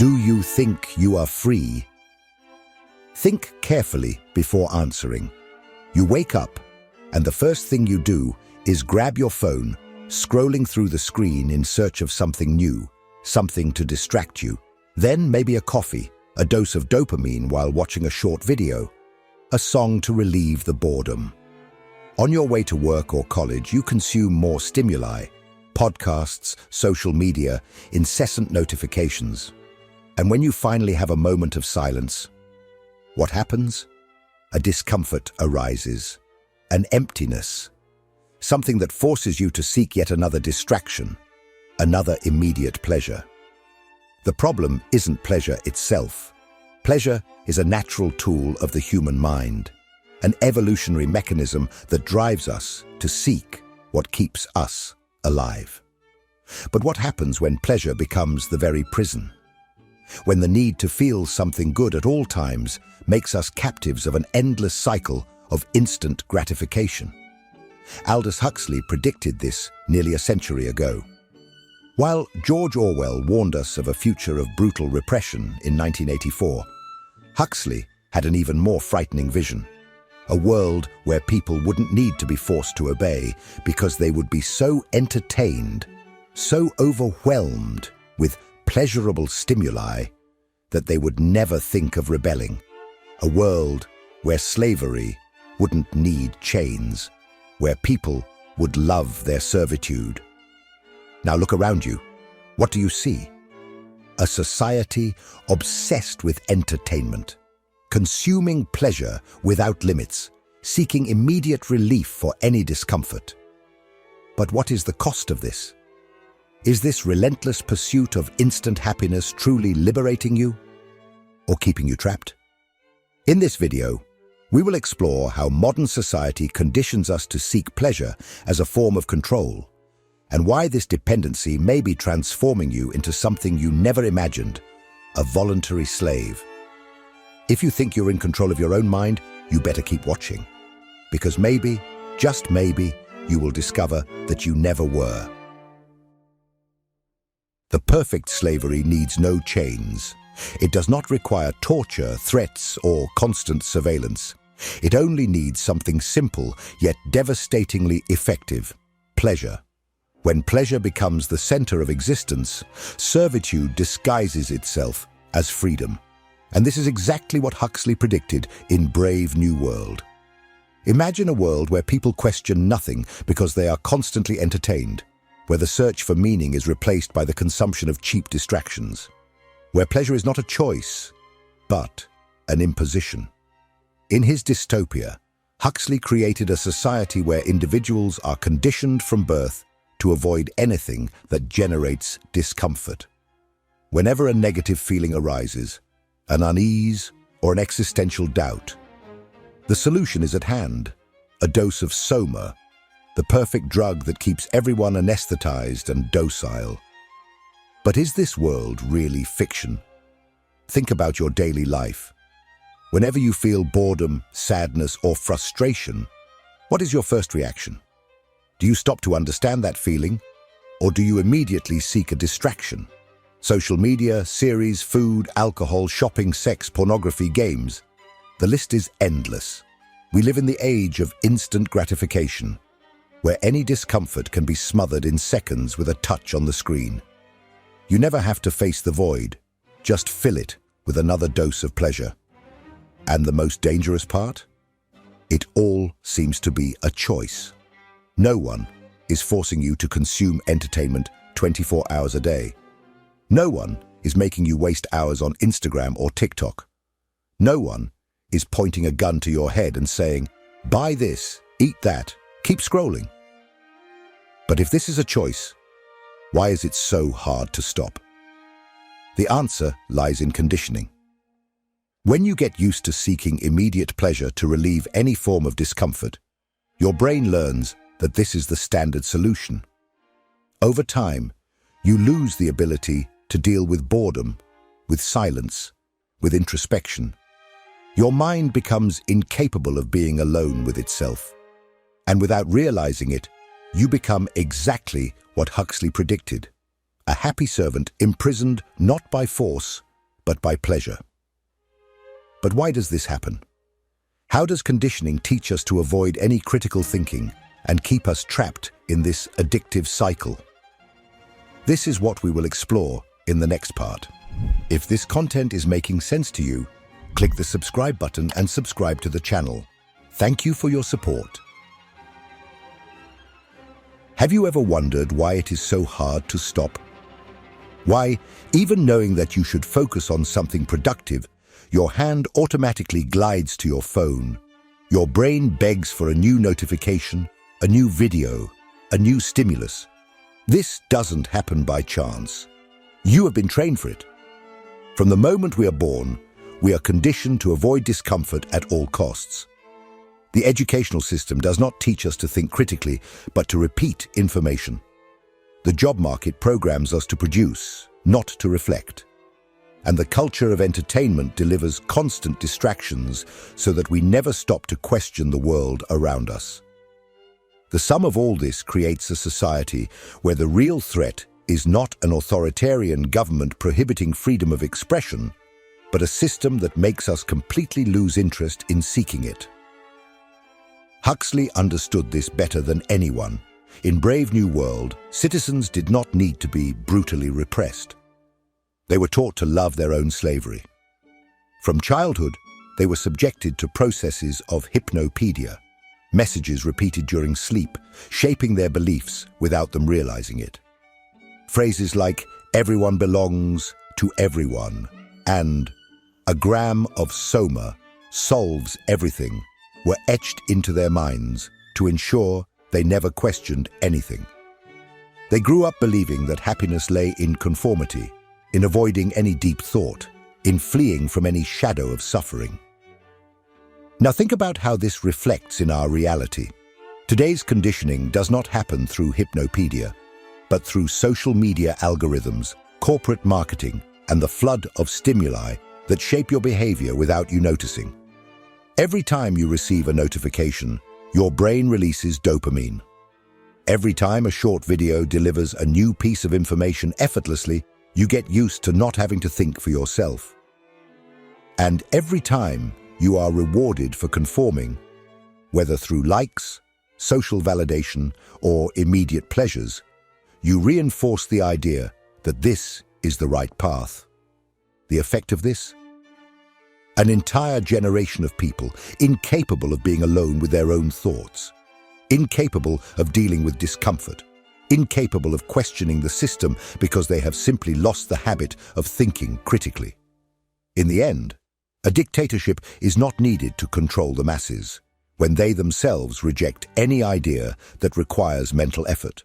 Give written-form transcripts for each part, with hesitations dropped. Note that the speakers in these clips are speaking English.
Do you think you are free? Think carefully before answering. You wake up, and the first thing you do is grab your phone, scrolling through the screen in search of something new, something to distract you. Then maybe a coffee, a dose of dopamine while watching a short video, a song to relieve the boredom. On your way to work or college, you consume more stimuli, podcasts, social media, incessant notifications. And when you finally have a moment of silence, what happens? A discomfort arises, an emptiness, something that forces you to seek yet another distraction, another immediate pleasure. The problem isn't pleasure itself. Pleasure is a natural tool of the human mind, an evolutionary mechanism that drives us to seek what keeps us alive. But what happens when pleasure becomes the very prison? When the need to feel something good at all times makes us captives of an endless cycle of instant gratification. Aldous Huxley predicted this nearly a century ago. While George Orwell warned us of a future of brutal repression in 1984, Huxley had an even more frightening vision. A world where people wouldn't need to be forced to obey because they would be so entertained, so overwhelmed with pleasurable stimuli that they would never think of rebelling. A world where slavery wouldn't need chains, where people would love their servitude. Now look around you. What do you see? A society obsessed with entertainment, consuming pleasure without limits, seeking immediate relief for any discomfort. But what is the cost of this? Is this relentless pursuit of instant happiness truly liberating you, or keeping you trapped? In this video, we will explore how modern society conditions us to seek pleasure as a form of control, and why this dependency may be transforming you into something you never imagined, a voluntary slave. If you think you're in control of your own mind, you better keep watching, because maybe, just maybe, you will discover that you never were. The perfect slavery needs no chains. It does not require torture, threats, or constant surveillance. It only needs something simple, yet devastatingly effective: pleasure. When pleasure becomes the center of existence, servitude disguises itself as freedom. And this is exactly what Huxley predicted in Brave New World. Imagine a world where people question nothing because they are constantly entertained, where the search for meaning is replaced by the consumption of cheap distractions, where pleasure is not a choice, but an imposition. In his dystopia, Huxley created a society where individuals are conditioned from birth to avoid anything that generates discomfort. Whenever a negative feeling arises, an unease or an existential doubt, the solution is at hand: a dose of soma, the perfect drug that keeps everyone anesthetized and docile. But is this world really fiction? Think about your daily life. Whenever you feel boredom, sadness, or frustration, what is your first reaction? Do you stop to understand that feeling, or do you immediately seek a distraction? Social media, series, food, alcohol, shopping, sex, pornography, games. The list is endless. We live in the age of instant gratification, where any discomfort can be smothered in seconds with a touch on the screen. You never have to face the void, just fill it with another dose of pleasure. And the most dangerous part? It all seems to be a choice. No one is forcing you to consume entertainment 24 hours a day. No one is making you waste hours on Instagram or TikTok. No one is pointing a gun to your head and saying, "Buy this, eat that, keep scrolling." But if this is a choice, why is it so hard to stop? The answer lies in conditioning. When you get used to seeking immediate pleasure to relieve any form of discomfort, your brain learns that this is the standard solution. Over time, you lose the ability to deal with boredom, with silence, with introspection. Your mind becomes incapable of being alone with itself. And without realizing it, you become exactly what Huxley predicted: a happy servant imprisoned not by force, but by pleasure. But why does this happen? How does conditioning teach us to avoid any critical thinking and keep us trapped in this addictive cycle? This is what we will explore in the next part. If this content is making sense to you, click the subscribe button and subscribe to the channel. Thank you for your support. Have you ever wondered why it is so hard to stop? Why, even knowing that you should focus on something productive, your hand automatically glides to your phone. Your brain begs for a new notification, a new video, a new stimulus. This doesn't happen by chance. You have been trained for it. From the moment we are born, we are conditioned to avoid discomfort at all costs. The educational system does not teach us to think critically, but to repeat information. The job market programs us to produce, not to reflect. And the culture of entertainment delivers constant distractions so that we never stop to question the world around us. The sum of all this creates a society where the real threat is not an authoritarian government prohibiting freedom of expression, but a system that makes us completely lose interest in seeking it. Huxley understood this better than anyone. In Brave New World, citizens did not need to be brutally repressed. They were taught to love their own slavery. From childhood, they were subjected to processes of hypnopedia, messages repeated during sleep, shaping their beliefs without them realizing it. Phrases like, "everyone belongs to everyone," and "a gram of soma solves everything," were etched into their minds to ensure they never questioned anything. They grew up believing that happiness lay in conformity, in avoiding any deep thought, in fleeing from any shadow of suffering. Now think about how this reflects in our reality. Today's conditioning does not happen through hypnopedia, but through social media algorithms, corporate marketing, and the flood of stimuli that shape your behavior without you noticing. Every time you receive a notification, your brain releases dopamine. Every time a short video delivers a new piece of information effortlessly, you get used to not having to think for yourself. And every time you are rewarded for conforming, whether through likes, social validation, or immediate pleasures, you reinforce the idea that this is the right path. The effect of this? An entire generation of people incapable of being alone with their own thoughts, incapable of dealing with discomfort, incapable of questioning the system because they have simply lost the habit of thinking critically. In the end, a dictatorship is not needed to control the masses, when they themselves reject any idea that requires mental effort.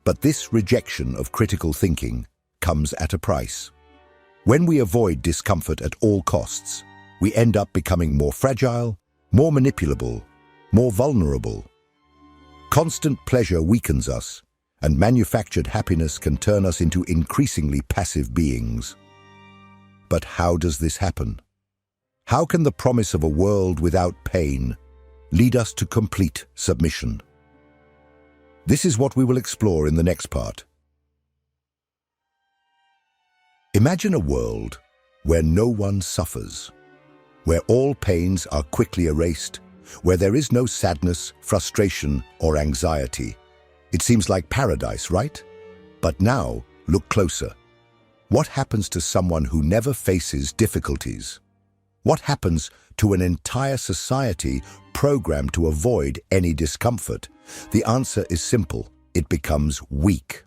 But this rejection of critical thinking comes at a price. When we avoid discomfort at all costs, we end up becoming more fragile, more manipulable, more vulnerable. Constant pleasure weakens us, and manufactured happiness can turn us into increasingly passive beings. But how does this happen? How can the promise of a world without pain lead us to complete submission? This is what we will explore in the next part. Imagine a world where no one suffers, where all pains are quickly erased, where there is no sadness, frustration, or anxiety. It seems like paradise, right? But now, look closer. What happens to someone who never faces difficulties? What happens to an entire society programmed to avoid any discomfort? The answer is simple. It becomes weak.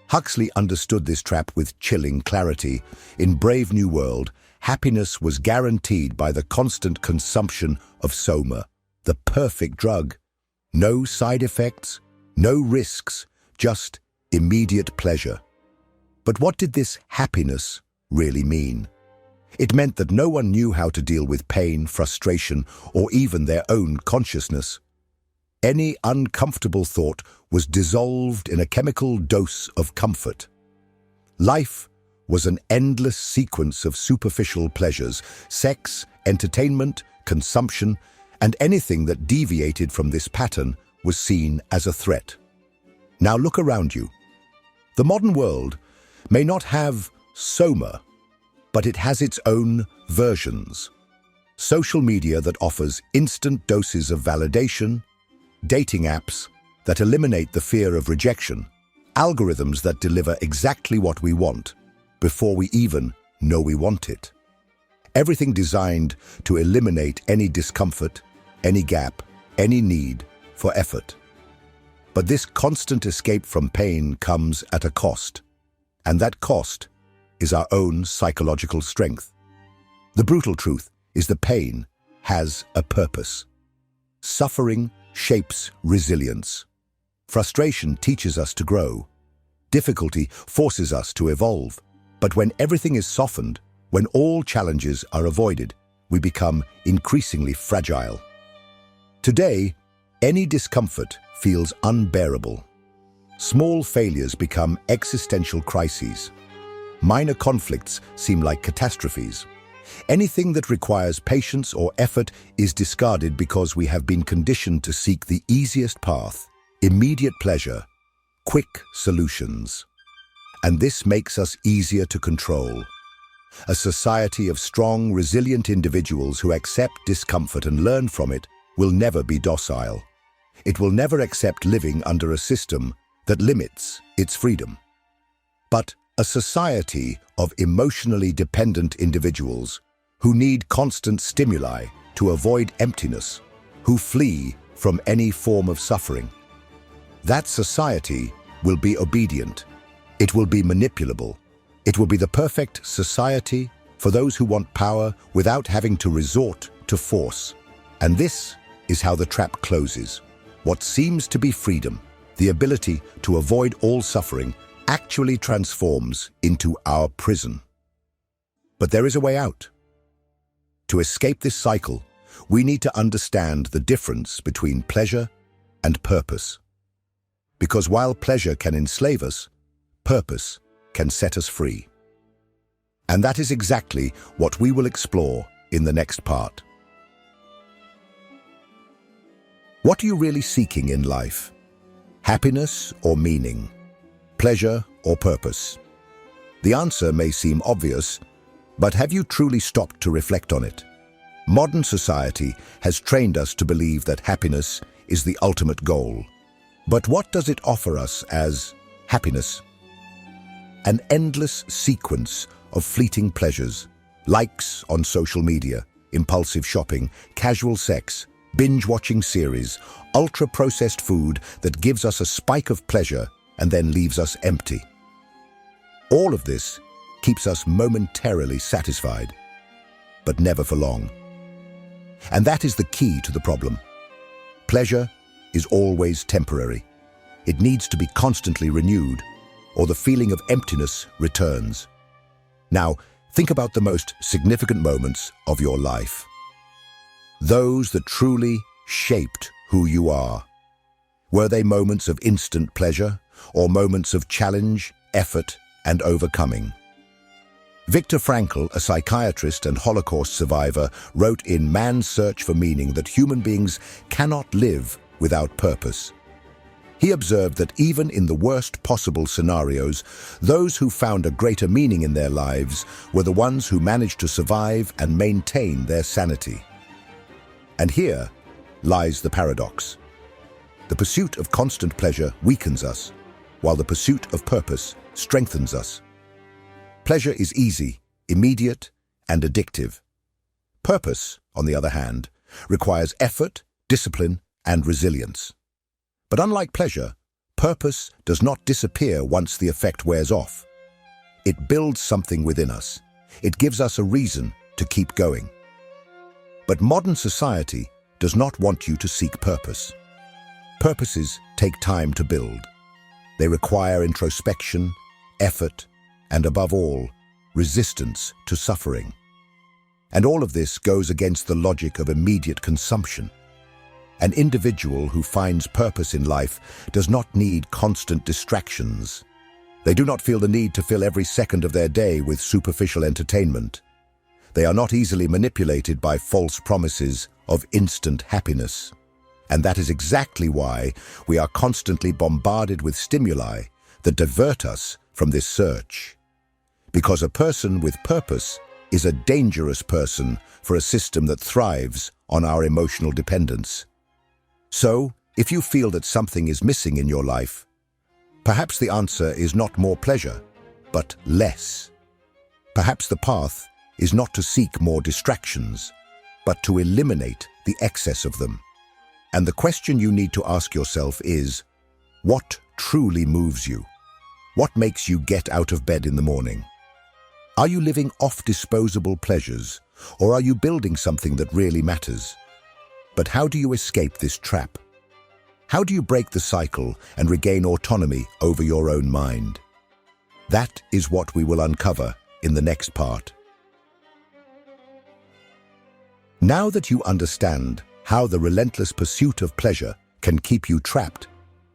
Huxley understood this trap with chilling clarity. In Brave New World, happiness was guaranteed by the constant consumption of soma, the perfect drug. No side effects, no risks, just immediate pleasure. But what did this happiness really mean? It meant that no one knew how to deal with pain, frustration, or even their own consciousness. Any uncomfortable thought was dissolved in a chemical dose of comfort. Life was an endless sequence of superficial pleasures, sex, entertainment, consumption, and anything that deviated from this pattern was seen as a threat. Now look around you. The modern world may not have soma, but it has its own versions. Social media that offers instant doses of validation, dating apps that eliminate the fear of rejection, algorithms that deliver exactly what we want before we even know we want it. Everything designed to eliminate any discomfort, any gap, any need for effort. But this constant escape from pain comes at a cost, and that cost is our own psychological strength. The brutal truth is that pain has a purpose. Suffering shapes resilience. Frustration teaches us to grow. Difficulty forces us to evolve. But when everything is softened, when all challenges are avoided, we become increasingly fragile. Today, any discomfort feels unbearable. Small failures become existential crises. Minor conflicts seem like catastrophes. Anything that requires patience or effort is discarded because we have been conditioned to seek the easiest path, immediate pleasure, quick solutions. And this makes us easier to control. A society of strong, resilient individuals who accept discomfort and learn from it will never be docile. It will never accept living under a system that limits its freedom. But a society of emotionally dependent individuals who need constant stimuli to avoid emptiness, who flee from any form of suffering. That society will be obedient. It will be manipulable. It will be the perfect society for those who want power without having to resort to force. And this is how the trap closes. What seems to be freedom, the ability to avoid all suffering, actually transforms into our prison. But there is a way out. To escape this cycle, we need to understand the difference between pleasure and purpose. Because while pleasure can enslave us, purpose can set us free. And that is exactly what we will explore in the next part. What are you really seeking in life? Happiness or meaning? Pleasure or purpose? The answer may seem obvious, but have you truly stopped to reflect on it? Modern society has trained us to believe that happiness is the ultimate goal. But what does it offer us as happiness? An endless sequence of fleeting pleasures, likes on social media, impulsive shopping, casual sex, binge-watching series, ultra-processed food that gives us a spike of pleasure and then leaves us empty. All of this keeps us momentarily satisfied, but never for long. And that is the key to the problem. Pleasure is always temporary. It needs to be constantly renewed, or the feeling of emptiness returns. Now, think about the most significant moments of your life. Those that truly shaped who you are. Were they moments of instant pleasure, or moments of challenge, effort, and overcoming? Viktor Frankl, a psychiatrist and Holocaust survivor, wrote in Man's Search for Meaning that human beings cannot live without purpose. He observed that even in the worst possible scenarios, those who found a greater meaning in their lives were the ones who managed to survive and maintain their sanity. And here lies the paradox. The pursuit of constant pleasure weakens us, while the pursuit of purpose strengthens us. Pleasure is easy, immediate, and addictive. Purpose, on the other hand, requires effort, discipline, and resilience. But unlike pleasure, purpose does not disappear once the effect wears off. It builds something within us. It gives us a reason to keep going. But modern society does not want you to seek purpose. Purposes take time to build. They require introspection, effort, and above all, resistance to suffering. And all of this goes against the logic of immediate consumption. An individual who finds purpose in life does not need constant distractions. They do not feel the need to fill every second of their day with superficial entertainment. They are not easily manipulated by false promises of instant happiness. And that is exactly why we are constantly bombarded with stimuli that divert us from this search. Because a person with purpose is a dangerous person for a system that thrives on our emotional dependence. So, if you feel that something is missing in your life, perhaps the answer is not more pleasure, but less. Perhaps the path is not to seek more distractions, but to eliminate the excess of them. And the question you need to ask yourself is, what truly moves you? What makes you get out of bed in the morning? Are you living off disposable pleasures, or are you building something that really matters? But how do you escape this trap? How do you break the cycle and regain autonomy over your own mind? That is what we will uncover in the next part. Now that you understand how the relentless pursuit of pleasure can keep you trapped,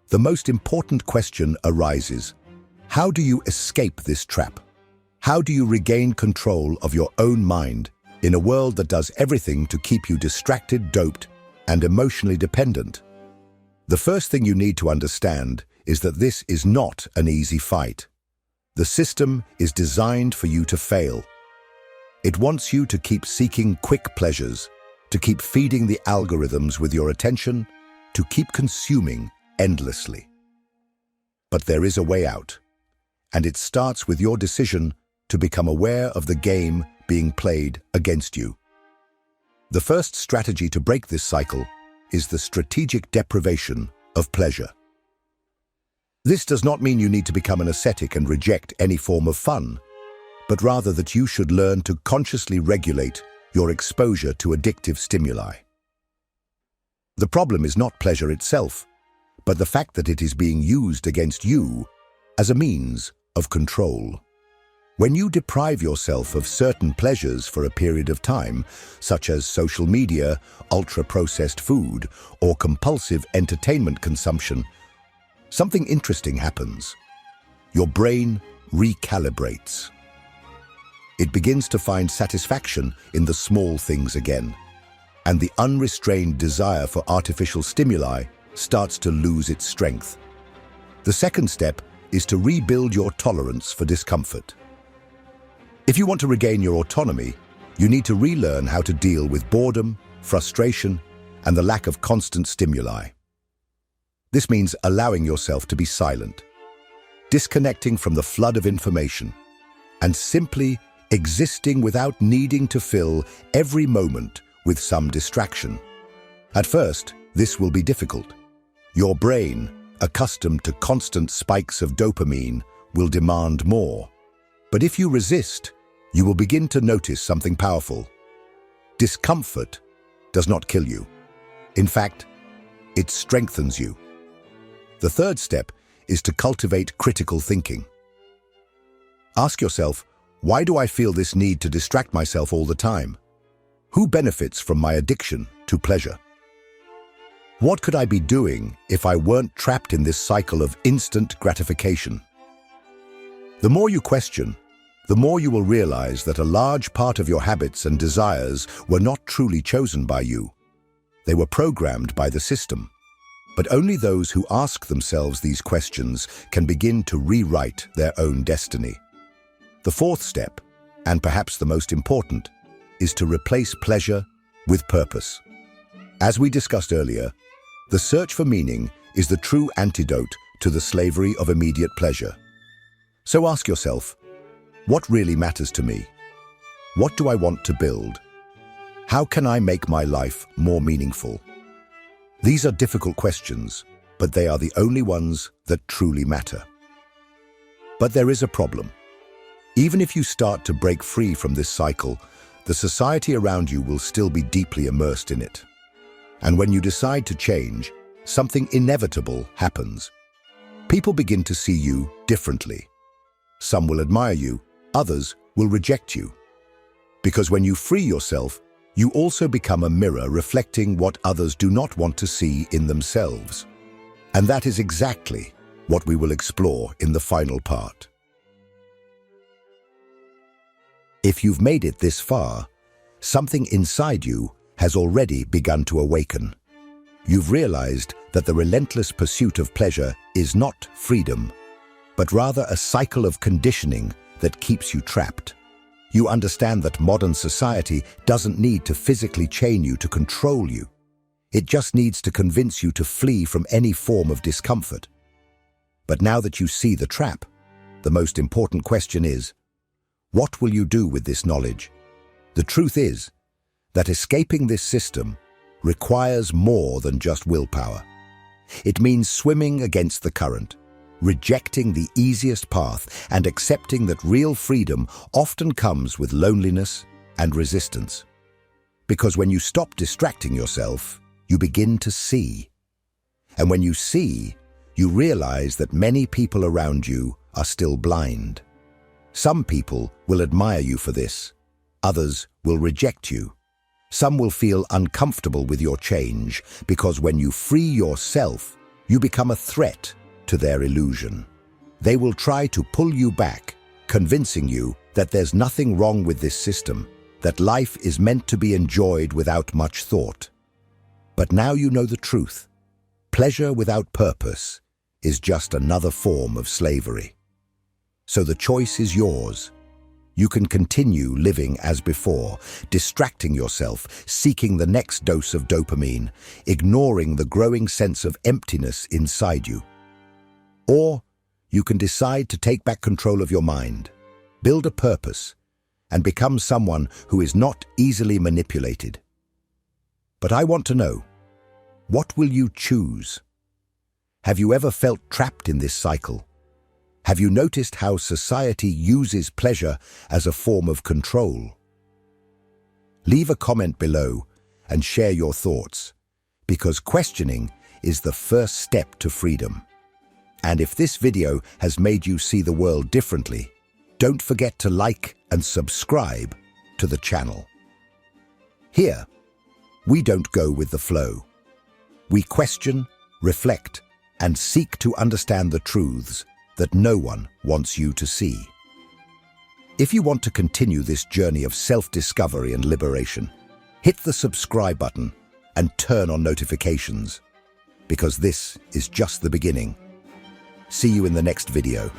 the most important question arises: how do you escape this trap? How do you regain control of your own mind in a world that does everything to keep you distracted, doped, and emotionally dependent? The first thing you need to understand is that this is not an easy fight. The system is designed for you to fail. It wants you to keep seeking quick pleasures, to keep feeding the algorithms with your attention, to keep consuming endlessly. But there is a way out, and it starts with your decision to become aware of the game being played against you. The first strategy to break this cycle is the strategic deprivation of pleasure. This does not mean you need to become an ascetic and reject any form of fun, but rather that you should learn to consciously regulate your exposure to addictive stimuli. The problem is not pleasure itself, but the fact that it is being used against you as a means of control. When you deprive yourself of certain pleasures for a period of time, such as social media, ultra-processed food, or compulsive entertainment consumption, something interesting happens. Your brain recalibrates. It begins to find satisfaction in the small things again, and the unrestrained desire for artificial stimuli starts to lose its strength. The second step is to rebuild your tolerance for discomfort. If you want to regain your autonomy, you need to relearn how to deal with boredom, frustration, and the lack of constant stimuli. This means allowing yourself to be silent, disconnecting from the flood of information, and simply existing without needing to fill every moment with some distraction. At first, this will be difficult. Your brain, accustomed to constant spikes of dopamine, will demand more. But if you resist, you will begin to notice something powerful. Discomfort does not kill you. In fact, it strengthens you. The third step is to cultivate critical thinking. Ask yourself, why do I feel this need to distract myself all the time? Who benefits from my addiction to pleasure? What could I be doing if I weren't trapped in this cycle of instant gratification? The more you question, the more you will realize that a large part of your habits and desires were not truly chosen by you. They were programmed by the system. But only those who ask themselves these questions can begin to rewrite their own destiny. The fourth step, and perhaps the most important, is to replace pleasure with purpose. As we discussed earlier, the search for meaning is the true antidote to the slavery of immediate pleasure. So ask yourself, what really matters to me? What do I want to build? How can I make my life more meaningful? These are difficult questions, but they are the only ones that truly matter. But there is a problem. Even if you start to break free from this cycle, the society around you will still be deeply immersed in it. And when you decide to change, something inevitable happens. People begin to see you differently. Some will admire you, others will reject you. Because when you free yourself, you also become a mirror reflecting what others do not want to see in themselves. And that is exactly what we will explore in the final part. If you've made it this far, something inside you has already begun to awaken. You've realized that the relentless pursuit of pleasure is not freedom, but rather a cycle of conditioning that keeps you trapped. You understand that modern society doesn't need to physically chain you to control you. It just needs to convince you to flee from any form of discomfort. But now that you see the trap, the most important question is, what will you do with this knowledge? The truth is that escaping this system requires more than just willpower. It means swimming against the current, rejecting the easiest path, and accepting that real freedom often comes with loneliness and resistance. Because when you stop distracting yourself, you begin to see. And when you see, you realize that many people around you are still blind. Some people will admire you for this. Others will reject you. Some will feel uncomfortable with your change because when you free yourself, you become a threat to their illusion. They will try to pull you back, convincing you that there's nothing wrong with this system, that life is meant to be enjoyed without much thought. But now you know the truth. Pleasure without purpose is just another form of slavery. So the choice is yours. You can continue living as before, distracting yourself, seeking the next dose of dopamine, ignoring the growing sense of emptiness inside you. Or you can decide to take back control of your mind, build a purpose, and become someone who is not easily manipulated. But I want to know, what will you choose? Have you ever felt trapped in this cycle? Have you noticed how society uses pleasure as a form of control? Leave a comment below and share your thoughts, because questioning is the first step to freedom. And if this video has made you see the world differently, don't forget to like and subscribe to the channel. Here, we don't go with the flow. We question, reflect, and seek to understand the truths that no one wants you to see. If you want to continue this journey of self-discovery and liberation, hit the subscribe button and turn on notifications, because this is just the beginning. See you in the next video.